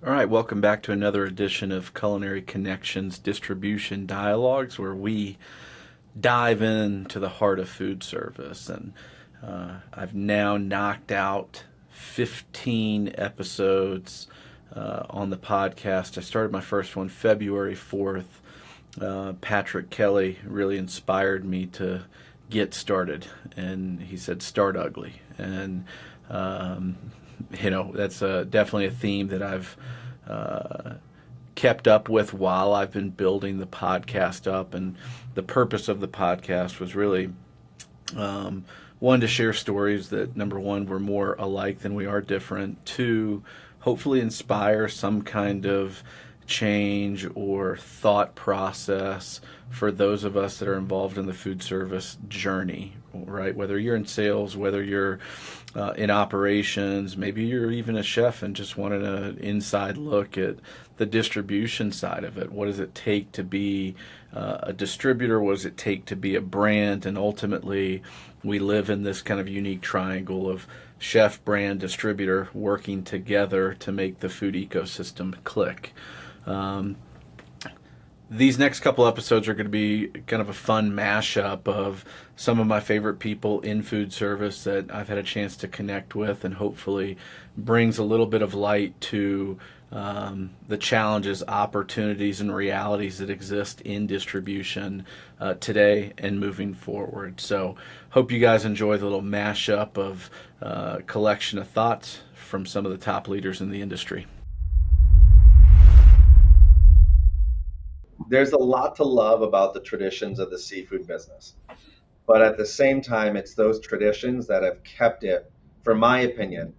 All right, welcome back to another edition of Culinary Connections Distribution Dialogues, where we dive into the heart of food service. And I've now knocked out 15 episodes on the podcast. I started my first one February 4th. Patrick Kelly really inspired me to get started, and he said, "Start ugly." And that's definitely a theme that I've kept up with while I've been building the podcast up. And the purpose of the podcast was really one, to share stories that, number one, we're more alike than we are different. Two, hopefully inspire some kind of change or thought process for those of us that are involved in the food service journey, right? Whether you're in sales, whether you're in operations, maybe you're even a chef and just wanted an inside look at the distribution side of it. What does it take to be a distributor? What does it take to be a brand? And ultimately, we live in this kind of unique triangle of chef, brand, distributor working together to make the food ecosystem click. These next couple episodes are going to be kind of a fun mashup of some of my favorite people in food service that I've had a chance to connect with, and hopefully brings a little bit of light to the challenges, opportunities, and realities that exist in distribution today and moving forward. So hope you guys enjoy the little mashup of collection of thoughts from some of the top leaders in the industry. There's a lot to love about the traditions of the seafood business. But at the same time, it's those traditions that have kept it, for my opinion,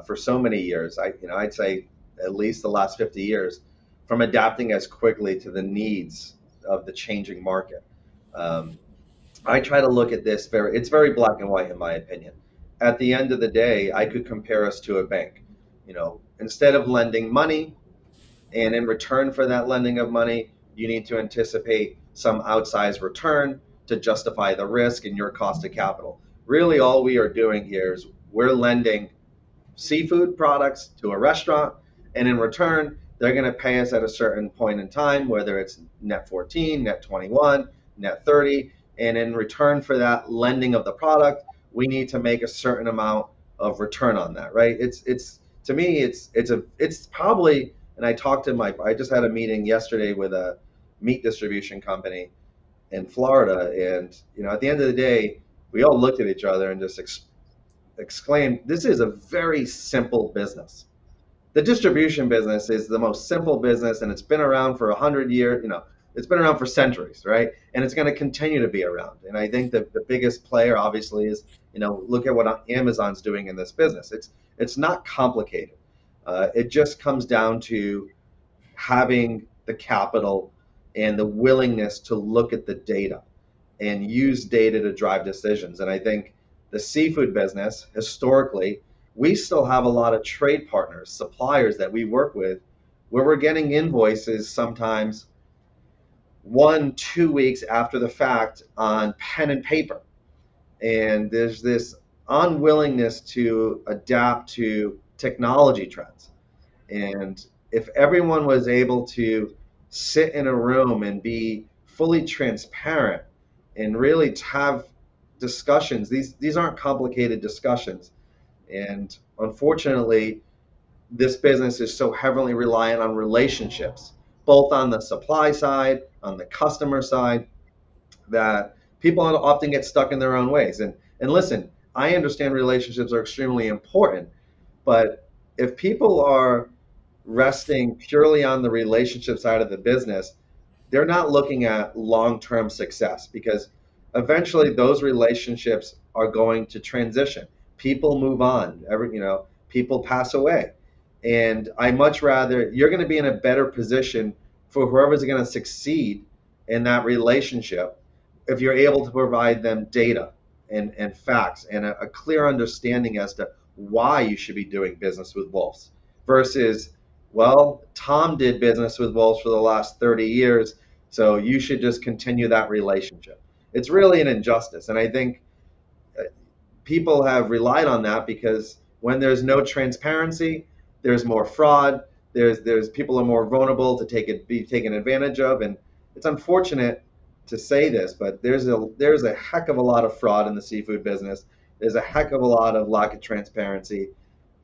for so many years. I'd say at least the last 50 years, from adapting as quickly to the needs of the changing market. I try to look at this it's very black and white in my opinion. At the end of the day, I could compare us to a bank. Instead of lending money, and in return for that lending of money, you need to anticipate some outsized return to justify the risk and your cost of capital. Really, all we are doing here is we're lending seafood products to a restaurant, and in return, they're going to pay us at a certain point in time, whether it's net 14, net 21, net 30. And in return for that lending of the product, we need to make a certain amount of return on that, right? To me, it's probably. And I just had a meeting yesterday with a meat distribution company in Florida. And, at the end of the day, we all looked at each other and just exclaimed, this is a very simple business. The distribution business is the most simple business, and it's been around for 100 years, it's been around for centuries, right? And it's going to continue to be around. And I think that the biggest player, obviously, is, look at what Amazon's doing in this business. It's not complicated. It just comes down to having the capital and the willingness to look at the data and use data to drive decisions. And I think the seafood business, historically, we still have a lot of trade partners, suppliers that we work with, where we're getting invoices sometimes 1-2 weeks after the fact on pen and paper. And there's this unwillingness to adapt to technology trends. And if everyone was able to sit in a room and be fully transparent and really have discussions, these aren't complicated discussions. And unfortunately, this business is so heavily reliant on relationships, both on the supply side, on the customer side, that people often get stuck in their own ways. And listen, I understand relationships are extremely important, but if people are resting purely on the relationship side of the business, they're not looking at long-term success, because eventually those relationships are going to transition. People move on, people pass away. And I much rather, you're going to be in a better position for whoever's going to succeed in that relationship if you're able to provide them data and facts and a clear understanding as to why you should be doing business with Wulf's versus, well, Tom did business with Wulf's for the last 30 years, so you should just continue that relationship. It's really an injustice. And I think people have relied on that because when there's no transparency, there's more fraud, there's people are more vulnerable to be taken advantage of, and it's unfortunate to say this, but there's a heck of a lot of fraud in the seafood business. There's a heck of a lot of lack of transparency,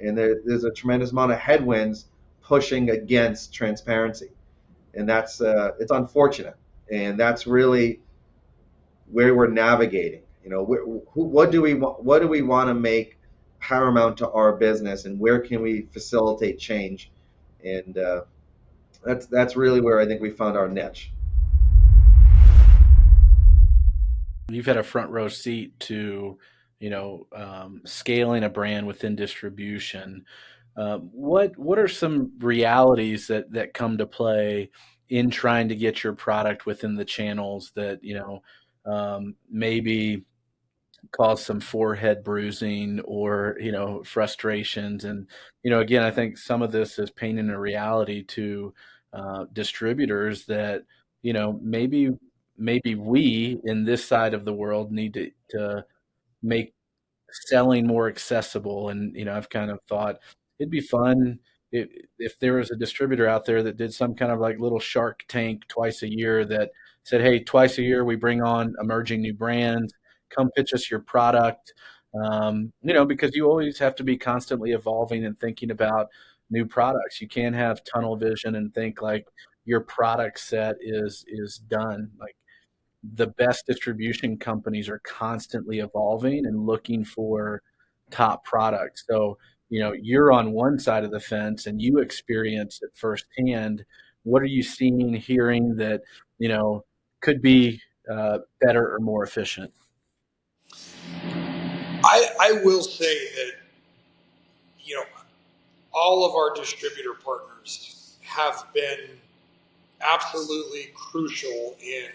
and there's a tremendous amount of headwinds pushing against transparency, and that's it's unfortunate, and that's really where we're navigating. You know, what do we want? What do we want to make paramount to our business, and where can we facilitate change? And that's really where I think we found our niche. You've had a front row seat to, scaling a brand within distribution. What are some realities that come to play in trying to get your product within the channels that maybe cause some forehead bruising or frustrations? And again, I think some of this is painting a reality to distributors that maybe we in this side of the world need to make selling more accessible. And I've kind of thought it'd be fun if there was a distributor out there that did some kind of like little Shark Tank twice a year that said, hey, twice a year we bring on emerging new brands, come pitch us your product. Because you always have to be constantly evolving and thinking about new products. You can't have tunnel vision and think like your product set is done. Like the best distribution companies are constantly evolving and looking for top products. So, you're on one side of the fence and you experience it firsthand. What are you seeing, hearing that, could be better or more efficient? I will say that, you know, all of our distributor partners have been absolutely crucial in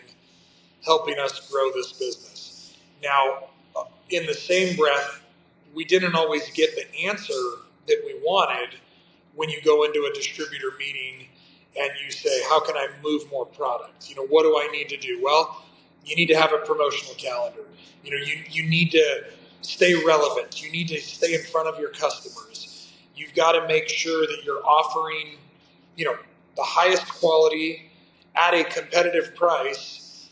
helping us grow this business. Now, in the same breath, we didn't always get the answer that we wanted when you go into a distributor meeting and you say, how can I move more product? What do I need to do? Well, you need to have a promotional calendar. You need to stay relevant. You need to stay in front of your customers. You've got to make sure that you're offering, the highest quality at a competitive price,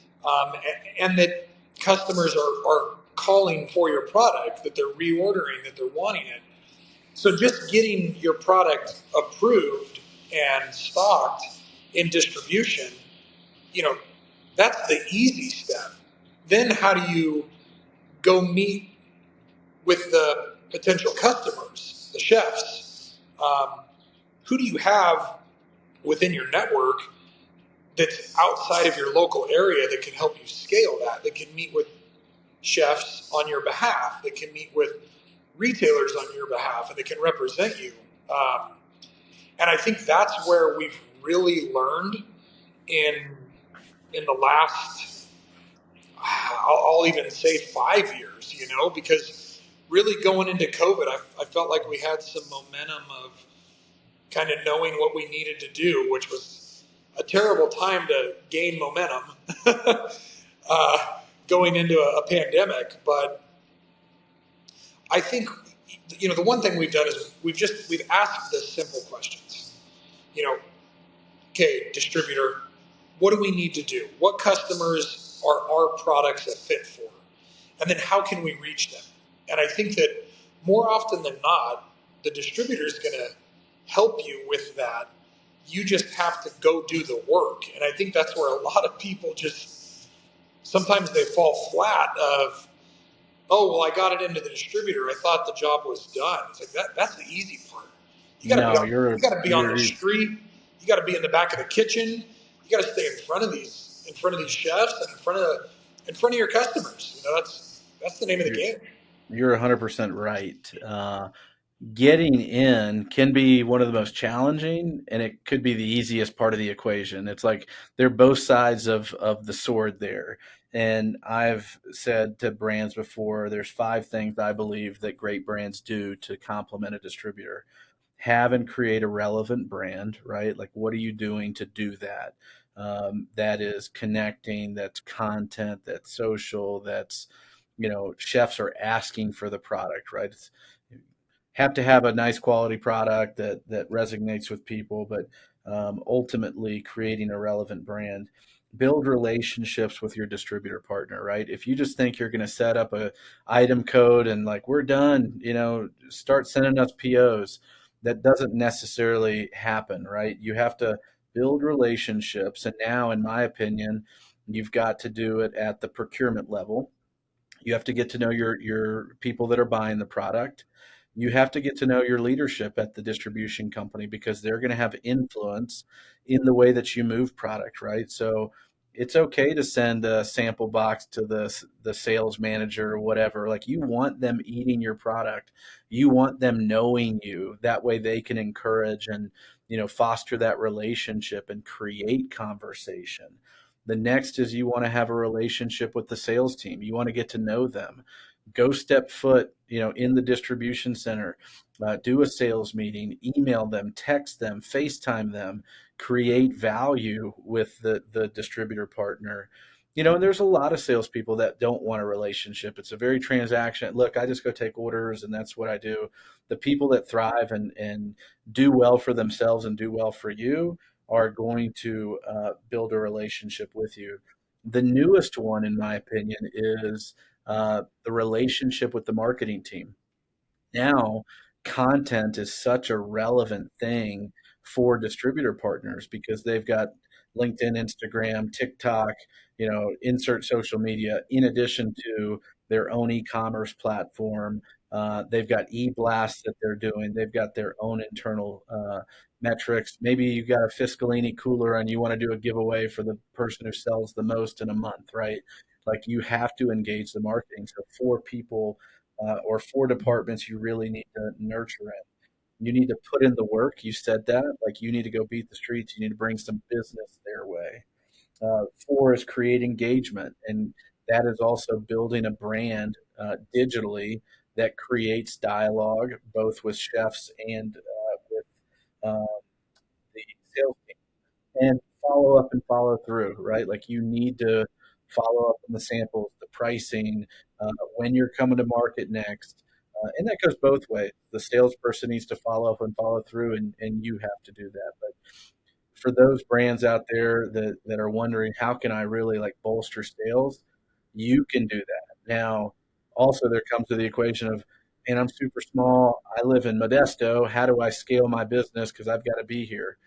and that customers are calling for your product, that they're reordering, that they're wanting it. So just getting your product approved and stocked in distribution, that's the easy step. Then how do you go meet with the potential customers, the chefs? Who do you have within your network that's outside of your local area that can help you scale that can meet with chefs on your behalf, that can meet with retailers on your behalf, and that can represent you? And I think that's where we've really learned in the last, I'll even say 5 years, because really going into COVID, I felt like we had some momentum of kind of knowing what we needed to do, which was a terrible time to gain momentum going into a pandemic. But I think, the one thing we've done is we've asked the simple questions. Okay, distributor, what do we need to do? What customers are our products a fit for? And then how can we reach them? And I think that more often than not, the distributor is going to help you with that. You just have to go do the work. And I think that's where a lot of people sometimes they fall flat of, oh, well, I got it into the distributor. I thought the job was done. It's like that's the easy part. You got to be on the street. You got to be in the back of the kitchen. You got to stay in front of these chefs and in front of your customers. That's the name of the game. You're 100% right. Getting in can be one of the most challenging, and it could be the easiest part of the equation. It's like they're both sides of the sword there. And I've said to brands before, there's 5 things I believe that great brands do to complement a distributor. Have and create a relevant brand, right? Like, what are you doing to do that? That is connecting, that's content, that's social, that's, chefs are asking for the product, right? have to have a nice quality product that resonates with people, but ultimately creating a relevant brand. Build relationships with your distributor partner, right? If you just think you're going to set up a item code and like we're done, start sending us POs, that doesn't necessarily happen, right? You have to build relationships, and now, in my opinion, you've got to do it at the procurement level. You have to get to know your people that are buying the product. You have to get to know your leadership at the distribution company because they're going to have influence in the way that you move product, right? So it's okay to send a sample box to the sales manager or whatever. Like, you want them eating your product. You want them knowing you. That way they can encourage and, foster that relationship and create conversation. The next is you want to have a relationship with the sales team. You want to get to know them. Go step foot, in the distribution center. Do a sales meeting. Email them, text them, FaceTime them. Create value with the distributor partner. And there's a lot of salespeople that don't want a relationship. It's a very transaction. Look, I just go take orders, and that's what I do. The people that thrive and do well for themselves and do well for you are going to build a relationship with you. The newest one, in my opinion, is the relationship with the marketing team. Now, content is such a relevant thing for distributor partners because they've got LinkedIn, Instagram, TikTok, insert social media, in addition to their own e-commerce platform. They've got e-blasts that they're doing. They've got their own internal metrics. Maybe you got a Fiscalini cooler and you want to do a giveaway for the person who sells the most in a month, right? Like, you have to engage the marketing. So 4 people or 4 departments you really need to nurture in. You need to put in the work. You said that. Like, you need to go beat the streets. You need to bring some business their way. 4 is create engagement, and that is also building a brand digitally that creates dialogue both with chefs and with the sales team. And follow up and follow through, right? Like, you need to follow up on the samples, the pricing, when you're coming to market next. And that goes both ways. The salesperson needs to follow up and follow through, and you have to do that. But for those brands out there that are wondering, how can I really like bolster sales? You can do that. Now, also there comes to the equation of, and I'm super small. I live in Modesto. How do I scale my business? Because I've got to be here.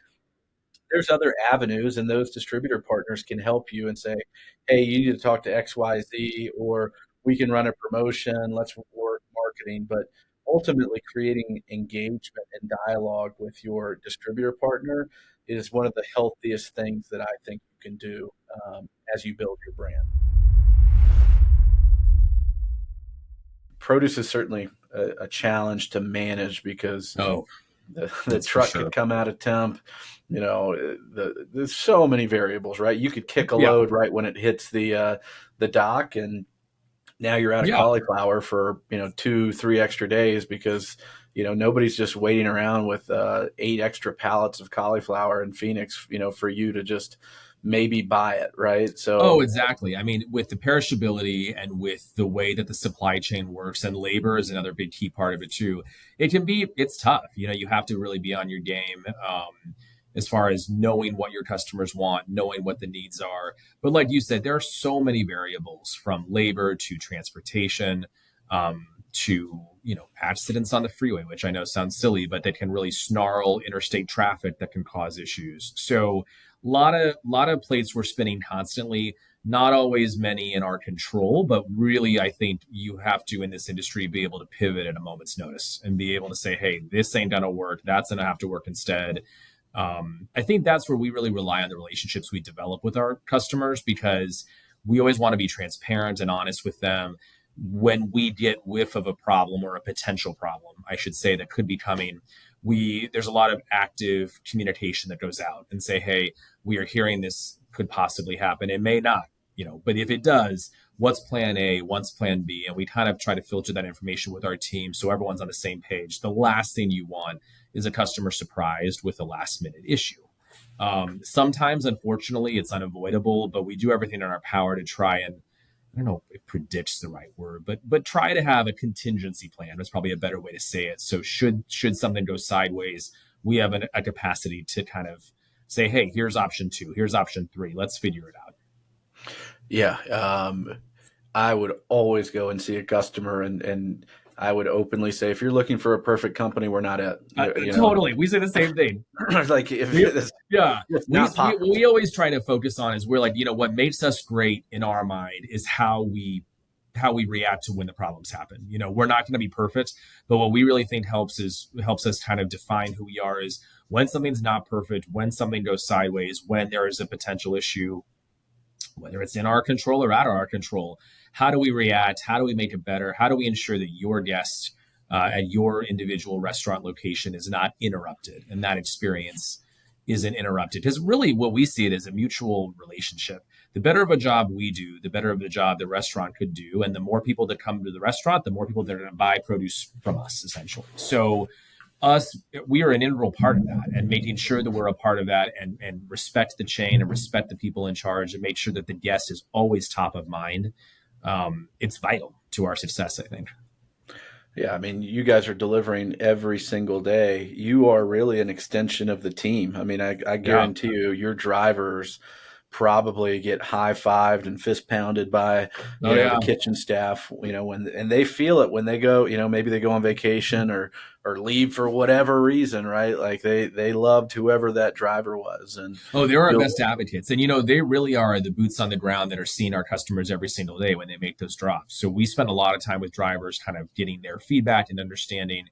There's other avenues, and those distributor partners can help you and say, hey, you need to talk to XYZ, or we can run a promotion. Let's work marketing. But ultimately, creating engagement and dialogue with your distributor partner is one of the healthiest things that I think you can do as you build your brand. Produce is certainly a challenge to manage because the truck could come out of temp. There's so many variables, right? You could kick a load right when it hits the dock, and now you're out of cauliflower for 2-3 extra days because nobody's just waiting around with 8 extra pallets of cauliflower in Phoenix, for you to just maybe buy it, right? So exactly. I mean, with the perishability and with the way that the supply chain works, and labor is another big key part of it too. It's tough. You have to really be on your game as far as knowing what your customers want, knowing what the needs are. But like you said, there are so many variables, from labor to transportation, to accidents on the freeway, which I know sounds silly, but that can really snarl interstate traffic that can cause issues. So lot of plates we're spinning constantly, not always many in our control, but really I think you have to, in this industry, be able to pivot at a moment's notice and be able to say, hey, this ain't gonna work, that's gonna have to work instead. I think that's where we really rely on the relationships we develop with our customers, because we always want to be transparent and honest with them. When we get whiff of a problem, or a potential problem, I should say, that could be coming, there's a lot of active communication that goes out and say, hey, we are hearing this could possibly happen. It may not, but if it does, what's plan A, what's plan B? And we kind of try to filter that information with our team so everyone's on the same page. The last thing you want is a customer surprised with a last minute issue. Sometimes, unfortunately, it's unavoidable, but we do everything in our power to try and I don't know if predict's the right word, but try to have a contingency plan. That's probably a better way to say it. So should something go sideways, we have a capacity to kind of say, hey, here's option 2, here's option 3. Let's figure it out. Yeah. I would always go and see a customer and I would openly say, if you're looking for a perfect company, we're not it. Totally. We say the same thing. Like if we always try to focus on is we're like, what makes us great in our mind is how we react to when the problems happen. We're not going to be perfect, but what we really think helps us kind of define who we are is when something's not perfect, when something goes sideways, when there is a potential issue, whether it's in our control or out of our control. How do we react? How do we make it better? How do we ensure that your guest at your individual restaurant location is not interrupted and that experience isn't interrupted? Because really what we see it as a mutual relationship. The better of a job we do, the better of the job the restaurant could do. And the more people that come to the restaurant, the more people that are going to buy produce from us, essentially. So we are an integral part of that, and making sure that we're a part of that and respect the chain and respect the people in charge and make sure that the guest is always top of mind. It's vital to our success, I think. Yeah, I mean, you guys are delivering every single day. You are really an extension of the team. I mean, I guarantee you, your drivers probably get high-fived and fist-pounded by the kitchen staff, and they feel it when they go, maybe they go on vacation or leave for whatever reason, right? Like they loved whoever that driver was. And they're our best advocates. And, they really are the boots on the ground that are seeing our customers every single day when they make those drops. So we spend a lot of time with drivers kind of getting their feedback and understanding,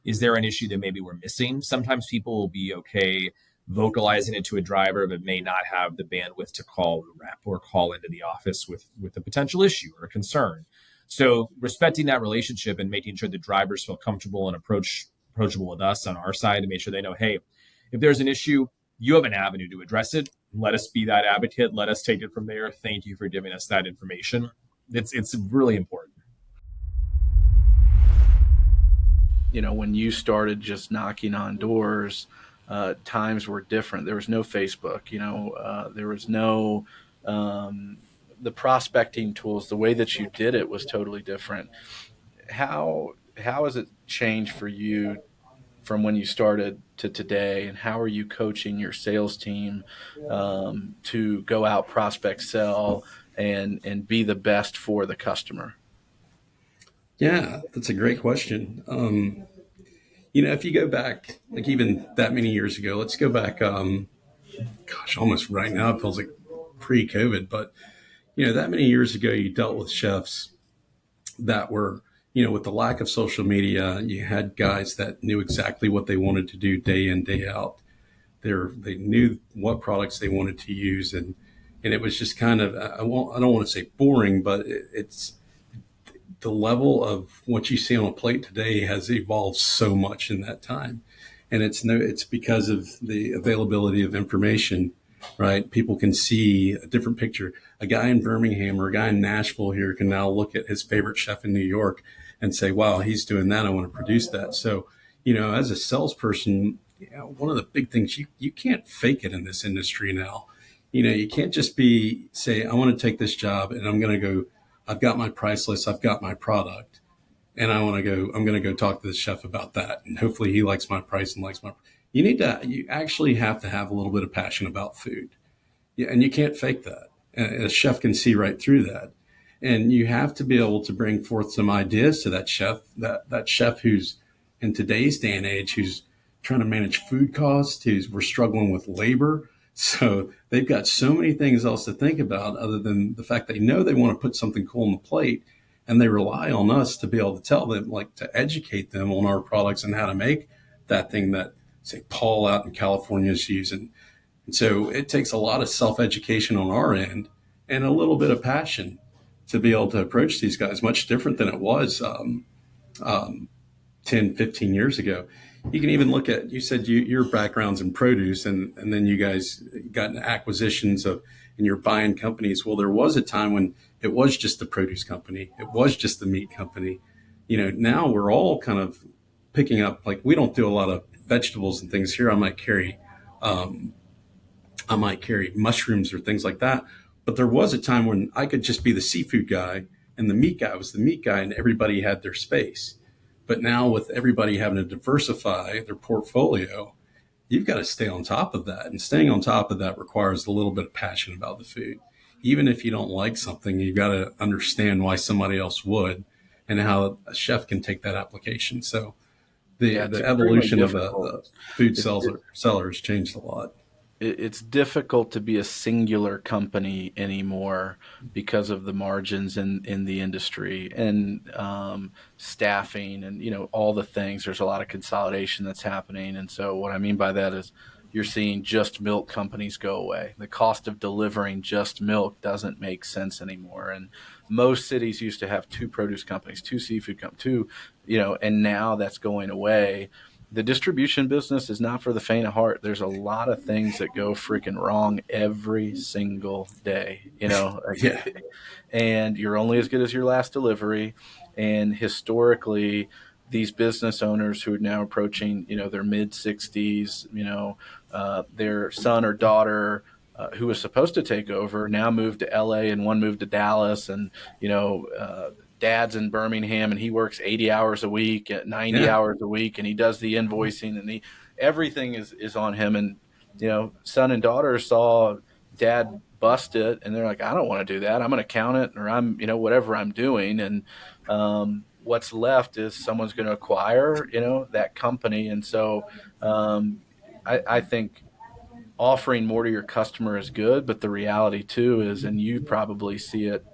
is there an issue that maybe we're missing? Sometimes people will be okay vocalizing it to a driver, but may not have the bandwidth to call the rep or call into the office with a potential issue or a concern. So respecting that relationship and making sure the drivers feel comfortable and approachable with us on our side to make sure they know, hey, if there's an issue, you have an avenue to address it. Let us be that advocate. Let us take it from there. Thank you for giving us that information. It's really important. When you started just knocking on doors, times were different. There was no Facebook, there was no the prospecting tools. The way that you did it was totally different. How has it changed for you from when you started to today, and how are you coaching your sales team to go out, prospect, sell, and be the best for the customer? Yeah, that's a great question. If you go back, like even that many years ago, let's go back, almost right now, it feels like pre-COVID, but, that many years ago, you dealt with chefs that were, with the lack of social media, you had guys that knew exactly what they wanted to do day in, day out. They knew what products they wanted to use. And it was just kind of, I don't want to say boring, but it's, the level of what you see on a plate today has evolved so much in that time. And it's because of the availability of information, right? People can see a different picture. A guy in Birmingham or a guy in Nashville here can now look at his favorite chef in New York and say, wow, he's doing that. I want to produce that. So, as a salesperson, one of the big things, you can't fake it in this industry now. You can't just say, I want to take this job and I'm going to go, I've got my price list, I've got my product, and I'm going to go talk to the chef about that. And hopefully he likes my price and likes you actually have to have a little bit of passion about food. Yeah, and you can't fake that. A chef can see right through that. And you have to be able to bring forth some ideas to that chef, that chef who's in today's day and age, who's trying to manage food costs, we're struggling with labor. So they've got so many things else to think about other than the fact they know they want to put something cool on the plate, and they rely on us to be able to tell them, to educate them on our products and how to make that thing that, say, Paul out in California is using. And so it takes a lot of self-education on our end and a little bit of passion to be able to approach these guys, much different than it was 10, 15 years ago. You can even look at, you said your background's in produce and then you guys got into acquisitions and you're buying companies. Well, there was a time when it was just the produce company. It was just the meat company. Now we're all kind of picking up, like we don't do a lot of vegetables and things here. I might carry mushrooms or things like that. But there was a time when I could just be the seafood guy and the meat guy was the meat guy, and everybody had their space. But now with everybody having to diversify their portfolio, you've got to stay on top of that. And staying on top of that requires a little bit of passion about the food. Even if you don't like something, you've got to understand why somebody else would and how a chef can take that application. So the It's evolution of difficult. the food seller has changed a lot. It's difficult to be a singular company anymore because of the margins in the industry and staffing and all the things. There's a lot of consolidation that's happening, and so what I mean by that is you're seeing just milk companies go away. The cost of delivering just milk doesn't make sense anymore, and most cities used to have two produce companies, two seafood companies, and now that's going away. The distribution business is not for the faint of heart. There's a lot of things that go freaking wrong every single day, Yeah. and you're only as good as your last delivery. And historically, these business owners who are now approaching, their mid 60s, their son or daughter who was supposed to take over now moved to LA and one moved to Dallas, and dad's in Birmingham and he works 80 hours a week, 90 hours a week, and he does the invoicing and everything is on him. And, son and daughter saw dad bust it and they're like, I don't want to do that. I'm an accountant or I'm, whatever I'm doing. And what's left is someone's going to acquire, that company. And so I think offering more to your customer is good, but the reality too is, and you probably see it,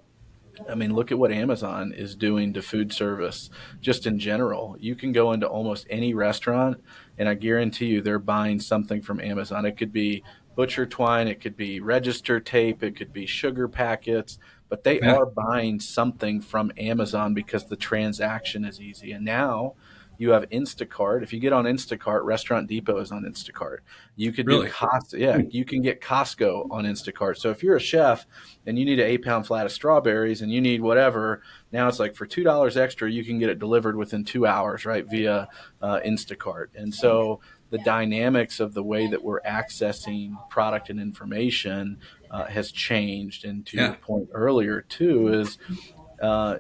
I mean, look at what Amazon is doing to food service just in general. You can go into almost any restaurant, and I guarantee you they're buying something from Amazon. It could be butcher twine, it could be register tape, it could be sugar packets, but they are buying something from Amazon because the transaction is easy. And now you have Instacart. If you get on Instacart, Restaurant Depot is on Instacart. You could do Costco. Yeah, you can get Costco on Instacart. So if you're a chef and you need an 8-pound flat of strawberries and you need whatever, now it's like for $2 extra, you can get it delivered within 2 hours, right, via Instacart. And so the dynamics of the way that we're accessing product and information has changed. And to your point earlier, too, is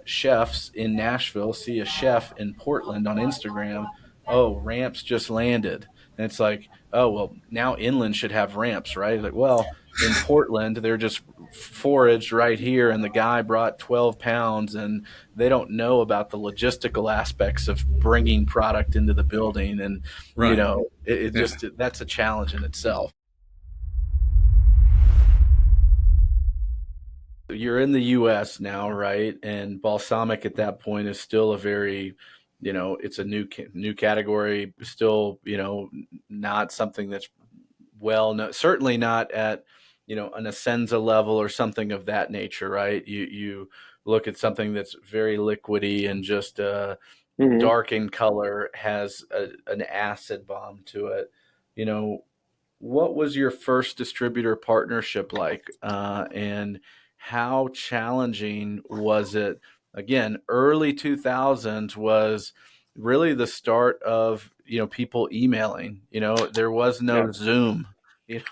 chefs in Nashville see a chef in Portland on Instagram. Oh, ramps just landed. And it's like, oh, well, now inland should have ramps, right? Like, well, in Portland, they're just foraged right here. And the guy brought 12 pounds and they don't know about the logistical aspects of bringing product into the building. And, that's a challenge in itself. You're in the U.S. now, right? And balsamic at that point is still a very, it's a new category. Still, not something that's well known. Certainly not at, an Essenza level or something of that nature, right? You look at something that's very liquidy and just dark in color, has an acid bomb to it. What was your first distributor partnership like, and how challenging was it? Again, early 2000s was really the start of, people emailing. There was no Zoom. It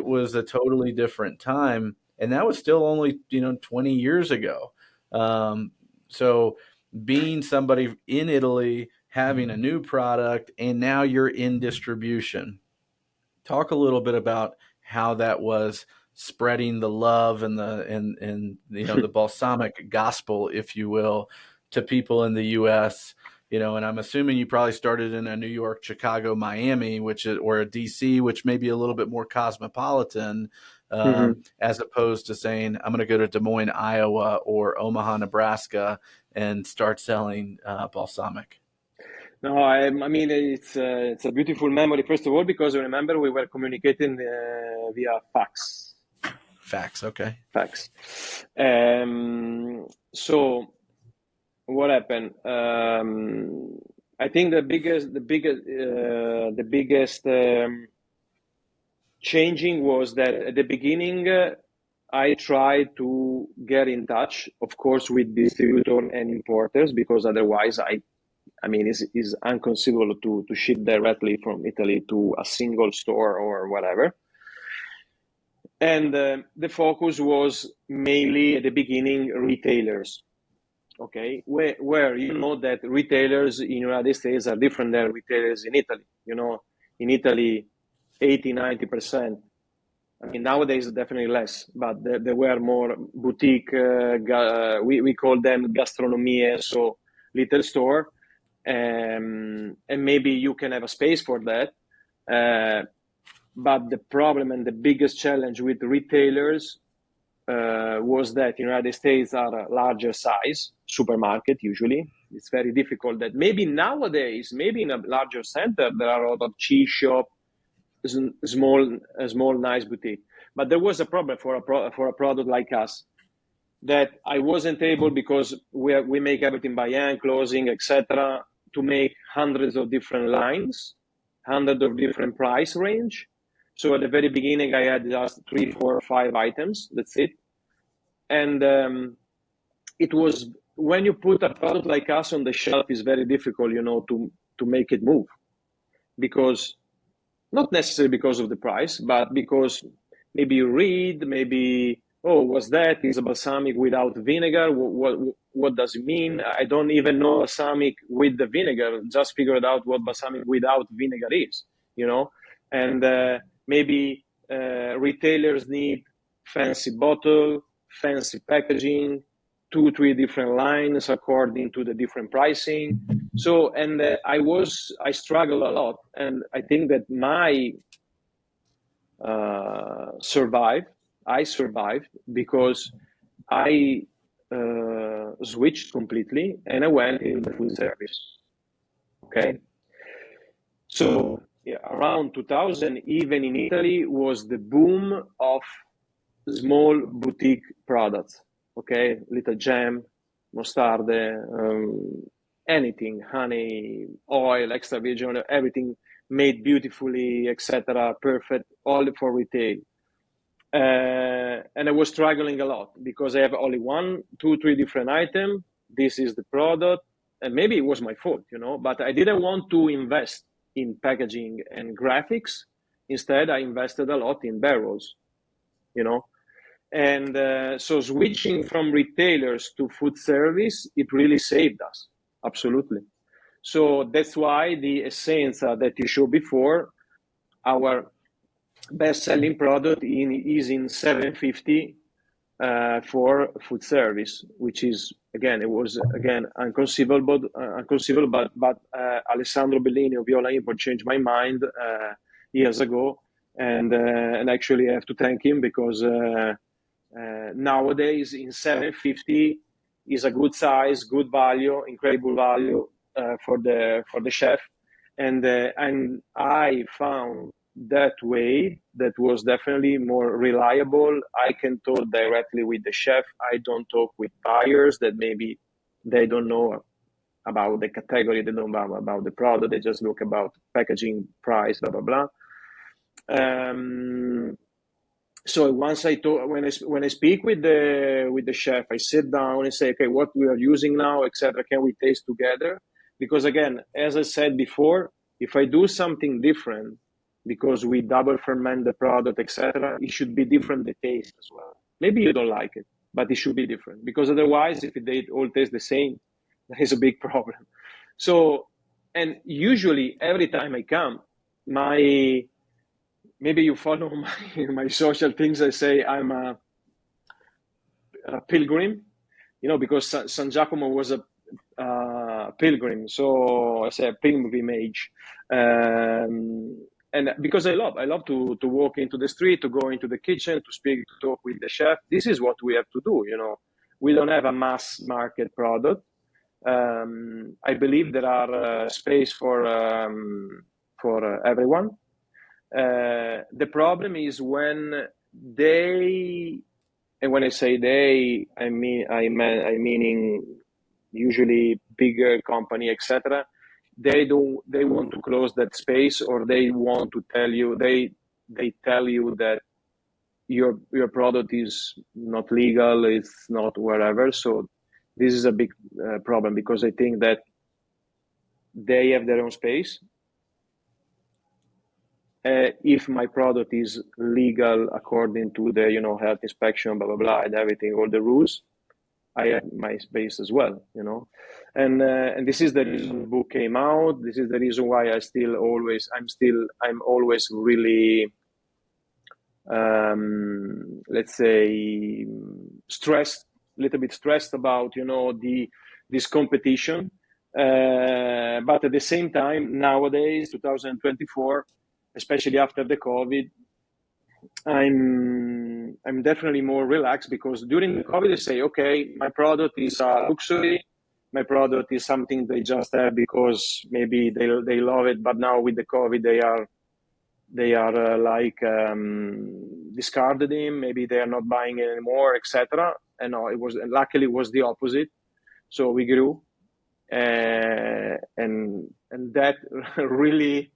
was a totally different time, and that was still only 20 years ago. So being somebody in Italy, having a new product, and now you're in distribution. Talk a little bit about how that was spreading the love and the balsamic gospel, if you will, to people in the U.S. And I'm assuming you probably started in a New York, Chicago, Miami, or a DC, which may be a little bit more cosmopolitan, as opposed to saying I'm going to go to Des Moines, Iowa, or Omaha, Nebraska, and start selling balsamic. No, I mean it's a beautiful memory. First of all, because I remember we were communicating via fax. Fax, okay. Fax. So what happened? I think the biggest changing was that at the beginning I tried to get in touch, of course, with distributors and importers, because otherwise it's inconceivable to ship directly from Italy to a single store or whatever. And the focus was mainly at the beginning retailers. Okay, where you know that retailers in United States are different than retailers in Italy. You know, in Italy, 80-90%. I mean, nowadays definitely less, but there were more boutique. We call them gastronomie, so little store, and maybe you can have a space for that. But the problem and the biggest challenge with retailers was that United States are a larger size supermarket. Usually, it's very difficult. That maybe nowadays, maybe in a larger center, there are a lot of cheese shop, small nice boutique. But there was a problem for a product like us, that I wasn't able, because we make everything by hand, closing, etc., to make hundreds of different lines, hundreds of different price range. So at the very beginning, I had just 3, 4, 5 items. That's it. And it was, when you put a product like us on the shelf, is very difficult, to make it move, because not necessarily because of the price, but because maybe you read, maybe, oh, what's that? Is a balsamic without vinegar? What does it mean? I don't even know balsamic with the vinegar. Just figured out what balsamic without vinegar is, And maybe retailers need fancy bottle, fancy packaging, 2, 3 different lines according to the different pricing. So, and I struggled a lot, and I think that I survived because I switched completely and I went in the food service. Okay. So yeah, around 2000, even in Italy, was the boom of small boutique products. Okay, little jam, mostarde, anything, honey, oil, extra virgin, everything made beautifully, etc., perfect, all for retail. And I was struggling a lot because I have only 1, 2, 3 different items. This is the product, and maybe it was my fault, but I didn't want to invest in packaging and graphics. Instead, I invested a lot in barrels, And so switching from retailers to food service, it really saved us. Absolutely. So that's why the Essenza that you showed before, our best-selling product is in 750 for food service, which is, it was inconceivable, but Alessandro Bellini of Viola Import changed my mind years ago, and actually I have to thank him, because nowadays in 750 is a good size, good value, incredible value for the chef, and I found that way that was definitely more reliable. I can talk directly with the chef. I don't talk with buyers that maybe they don't know about the category, they don't know about the product, they just look about packaging, price, blah blah blah. So once I talk, when I speak with the chef, I sit down and say, okay, what we are using now, etc. Can we taste together? Because again, as I said before, if I do something different, because we double ferment the product, etc., it should be different, the taste as well. Maybe you don't like it, but it should be different, because otherwise, if they all taste the same, that is a big problem. So, and usually every time I come, maybe you follow my social things, I say I'm a pilgrim, because San Giacomo was a pilgrim, so I say pilgrimage. And because I love to walk into the street, to go into the kitchen, to speak, to talk with the chef. This is what we have to do, We don't have a mass market product. I believe there are space for everyone. The problem is when they, and when I say they, I meaning usually bigger company, etc. They want to close that space, or they want to tell you, they tell you that your product is not legal, it's not wherever. So this is a big problem, because I think that they have their own space, if my product is legal according to the health inspection, blah blah blah, and everything, all the rules, I have my space as well, and this is the reason the book came out. This is the reason why I'm always really, let's say, a little bit stressed about this competition, but at the same time, nowadays, 2024, especially after the COVID, I'm definitely more relaxed, because during the COVID I say, okay, my product is a luxury, my product is something they just have because maybe they love it, but now with the COVID they are discarded him, maybe they are not buying it anymore, etc. And no, luckily it was the opposite. So we grew, and that really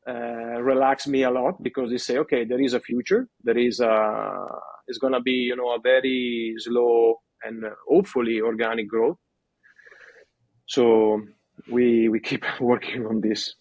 relax me a lot, because they say, okay, there is a future, it's gonna be a very slow and hopefully organic growth. So we keep working on this.